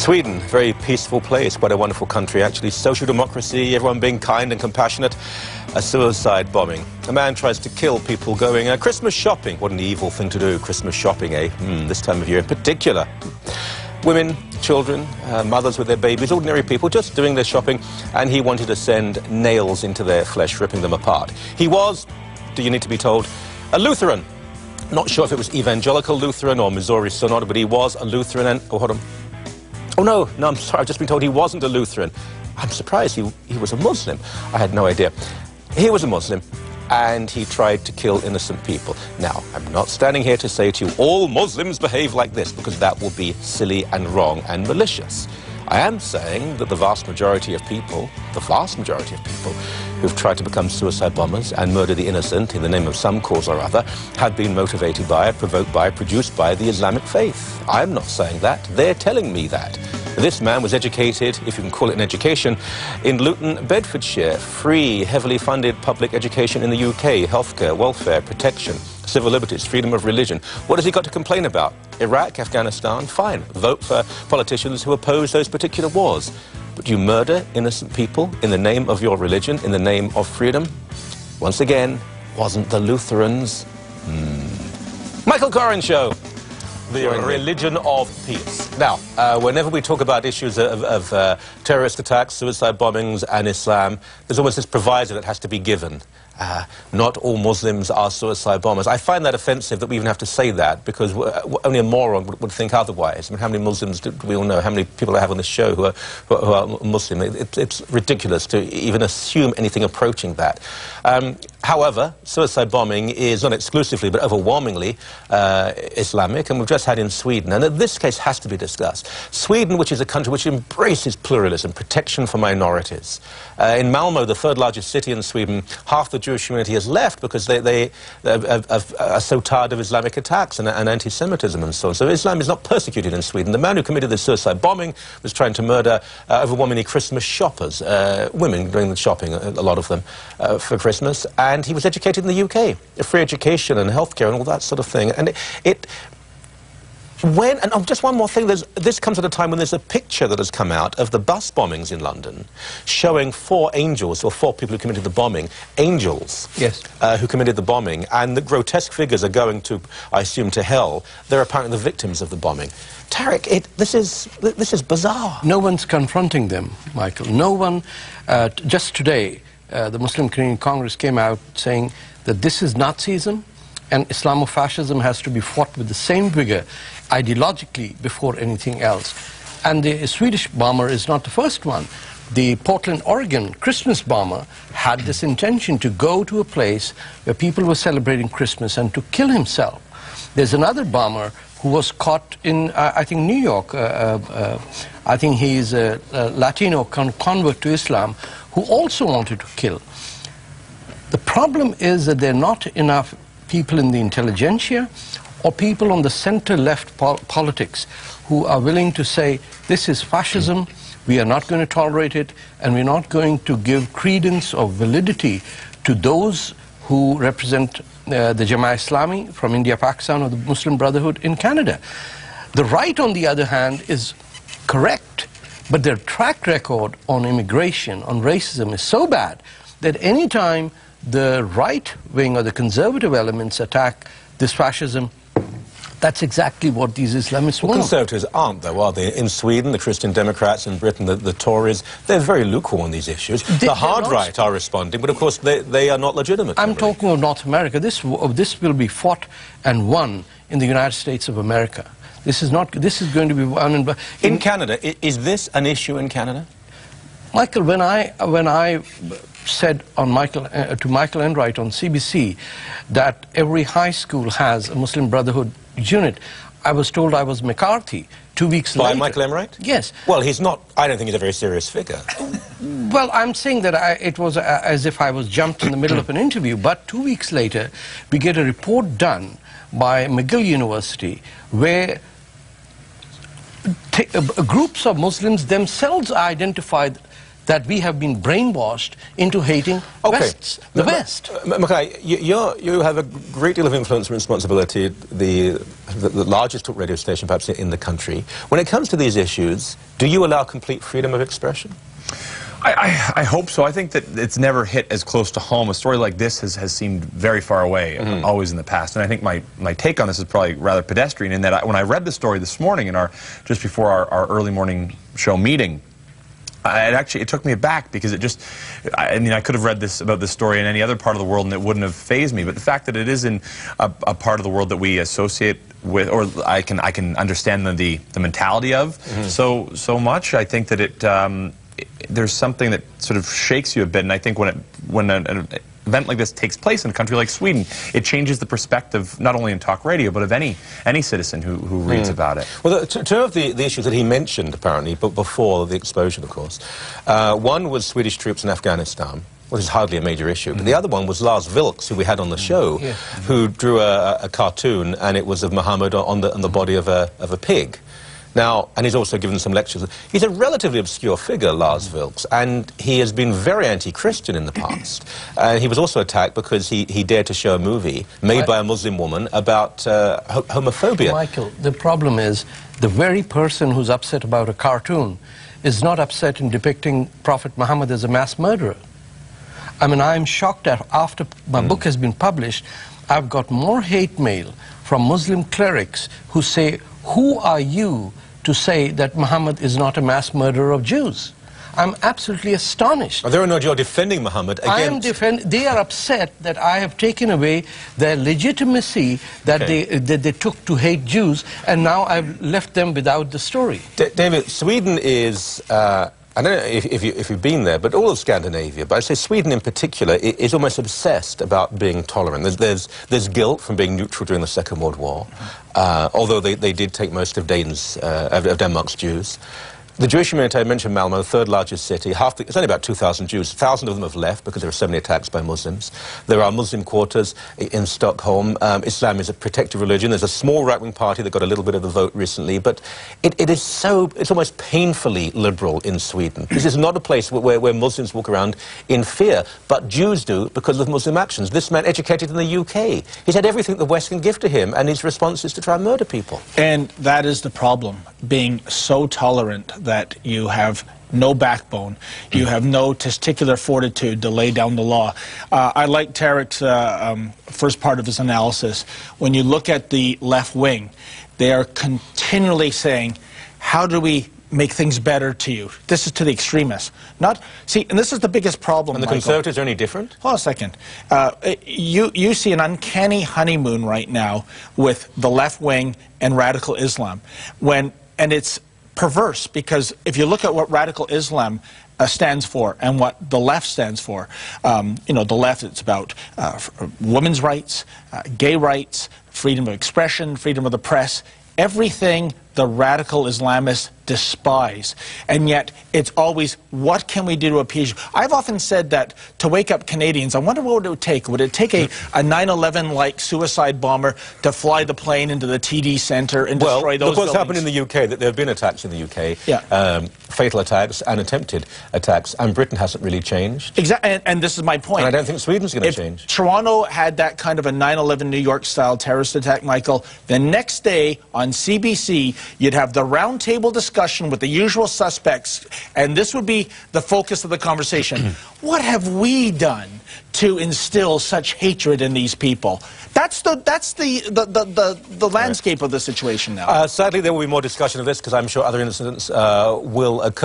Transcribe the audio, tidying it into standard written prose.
Sweden, very peaceful place, quite a wonderful country actually. Social democracy, everyone being kind and compassionate. A suicide bombing. A man tries to kill people going Christmas shopping. What an evil thing to do, Christmas shopping, eh? This time of year in particular. Women, children, mothers with their babies, ordinary people just doing their shopping, and he wanted to send nails into their flesh, ripping them apart. He was, do you need to be told, a Lutheran. Not sure if it was evangelical Lutheran or Missouri Synod, but he was a Lutheran and... Oh, hold on. Oh, no, I'm sorry, I've just been told he wasn't a Lutheran. I'm surprised he was a Muslim. I had no idea. He was a Muslim, and he tried to kill innocent people. Now, I'm not standing here to say to you, all Muslims behave like this, because that will be silly and wrong and malicious. I am saying that the vast majority of people who've tried to become suicide bombers and murder the innocent in the name of some cause or other have been motivated by, provoked by, produced by the Islamic faith. I'm not saying that. They're telling me that. This man was educated, if you can call it an education, in Luton, Bedfordshire. Free, heavily funded public education in the UK, healthcare, welfare, protection, civil liberties, freedom of religion. What has he got to complain about? Iraq, Afghanistan? Fine. Vote for politicians who oppose those particular wars. But you murder innocent people in the name of your religion, in the name of freedom? Once again, wasn't the Lutherans? Michael Coren Show. The religion of peace. Now, whenever we talk about issues of terrorist attacks, suicide bombings and Islam, there's almost this proviso that has to be given. Not all Muslims are suicide bombers. I find that offensive that we even have to say that, because only a moron would think otherwise. I mean, how many Muslims do we all know? How many people I have on this show who are Muslim? It's ridiculous to even assume anything approaching that. However, suicide bombing is not exclusively but overwhelmingly Islamic, and we've just had in Sweden, and this case has to be discussed. Sweden, which is a country which embraces pluralism, protection for minorities. In Malmö, the third largest city in Sweden, half the Jewish community has left because they are so tired of Islamic attacks and anti-Semitism and so on. So Islam is not persecuted in Sweden. The man who committed the suicide bombing was trying to murder overwhelmingly Christmas shoppers, women doing the shopping, a lot of them, for Christmas. And he was educated in the UK, free education and healthcare and all that sort of thing. And just one more thing, this comes at a time when there's a picture that has come out of the bus bombings in London showing 4 angels, or 4 people who committed the bombing, angels, yes, who committed the bombing, and the grotesque figures are going to, I assume, to hell. They're apparently the victims of the bombing. Tarek, this is bizarre. No one's confronting them, Michael. No one. Just today, the Muslim Community Congress came out saying that this is Nazism, and Islamofascism has to be fought with the same vigor, ideologically, before anything else. And the Swedish bomber is not the first one. The Portland, Oregon Christmas bomber had this intention to go to a place where people were celebrating Christmas and to kill himself. There's another bomber who was caught in, I think, New York. I think he's a Latino convert to Islam who also wanted to kill. The problem is that there are not enough people in the intelligentsia or people on the center-left politics who are willing to say, this is fascism, we are not going to tolerate it, and we're not going to give credence or validity to those who represent the Jamaat Islami from India, Pakistan, or the Muslim Brotherhood in Canada. The right, on the other hand, is correct, but their track record on immigration, on racism, is so bad that any time the right wing or the conservative elements attack this fascism, that's exactly what these Islamists want. Conservatives aren't, though, are they? In Sweden, the Christian Democrats, in Britain, the Tories, they're very lukewarm on these issues. The hard right are responding, but of course they are not legitimate. I'm talking of North America. This will be fought and won in the United States of America. This is going to be won in Canada. Is this an issue in Canada? Michael, when I said on to Michael Enright on CBC that every high school has a Muslim Brotherhood unit, I was told I was McCarthy. 2 weeks later... By Michael Enright? Yes. Well, he's not... I don't think he's a very serious figure. Well, I'm saying that it was as if I was jumped in the middle of an interview, but 2 weeks later, we get a report done by McGill University where groups of Muslims themselves identified that we have been brainwashed into hating the West. Mackay, you have a great deal of influence and responsibility at the largest talk radio station perhaps in the country. When it comes to these issues, do you allow complete freedom of expression? I hope so. I think that it's never hit as close to home. A story like this has seemed very far away, always in the past. And I think my take on this is probably rather pedestrian in that when I read the story this morning just before our early morning show meeting, it took me aback because I mean, I could have read about this story in any other part of the world and it wouldn't have fazed me. But the fact that it is in a part of the world that we associate with, or I can understand the mentality of so much, I think that there's something that sort of shakes you a bit. And I think when an event like this takes place in a country like Sweden, it changes the perspective not only in talk radio but of any citizen who reads about it. Well, two of the issues that he mentioned apparently, but before the explosion, of course, one was Swedish troops in Afghanistan, which is hardly a major issue, but the other one was Lars Vilks, who we had on the show, who drew a cartoon, and it was of Muhammad on the body of a pig. Now, and he's also given some lectures. He's a relatively obscure figure, Lars Vilks, and he has been very anti-Christian in the past. He was also attacked because he dared to show a movie made by a Muslim woman about homophobia. Michael, the problem is the very person who's upset about a cartoon is not upset in depicting Prophet Muhammad as a mass murderer. I mean, I'm shocked that after my book has been published, I've got more hate mail from Muslim clerics who say, "Who are you to say that Muhammad is not a mass murderer of Jews?" I'm absolutely astonished. They're not you're defending Muhammad against... They are upset that I have taken away their legitimacy that they took to hate Jews, and now I've left them without the story. David, Sweden is... I don't know if you've been there, but all of Scandinavia, but I'd say Sweden in particular, is almost obsessed about being tolerant. There's guilt from being neutral during the Second World War, although they did take most of Denmark's Jews. The Jewish community, I mentioned Malmö, the third largest city. It's only about 2,000 Jews. 1,000 of them have left because there are so many attacks by Muslims. There are Muslim quarters in Stockholm. Islam is a protected religion. There's a small right-wing party that got a little bit of the vote recently, but it's almost painfully liberal in Sweden. This is not a place where Muslims walk around in fear, but Jews do because of Muslim actions. This man, educated in the UK, he's had everything the West can give to him, and his response is to try and murder people. And that is the problem, being so tolerant that you have no backbone, you have no testicular fortitude to lay down the law. I like Tarek's first part of his analysis. When you look at the left wing, they are continually saying, how do we make things better to you? This is to the extremists. See, and this is the biggest problem, And the Michael. Conservatives are any different? Hold on a second. You see an uncanny honeymoon right now with the left wing and radical Islam. And it's perverse, because if you look at what radical Islam stands for and what the left stands for, you know, the left, it's about women's rights, gay rights, freedom of expression, freedom of the press, everything the radical Islamists despise. And yet it's always, what can we do to appease you? I've often said that to wake up Canadians, I wonder what it would take. Would it take a 9/11-like suicide bomber to fly the plane into the TD Centre and destroy those buildings? Well, look what's happened in the UK, that there have been attacks in the UK, fatal attacks and attempted attacks, and Britain hasn't really changed. Exactly, and this is my point. And I don't think Sweden's going to change. Toronto had that kind of a 9/11 New York-style terrorist attack, Michael, the next day on CBC, you'd have the roundtable discussion with the usual suspects, and this would be the focus of the conversation. What have we done to instill such hatred in these people? That's the landscape of the situation now. Sadly, there will be more discussion of this, because I'm sure other incidents will occur.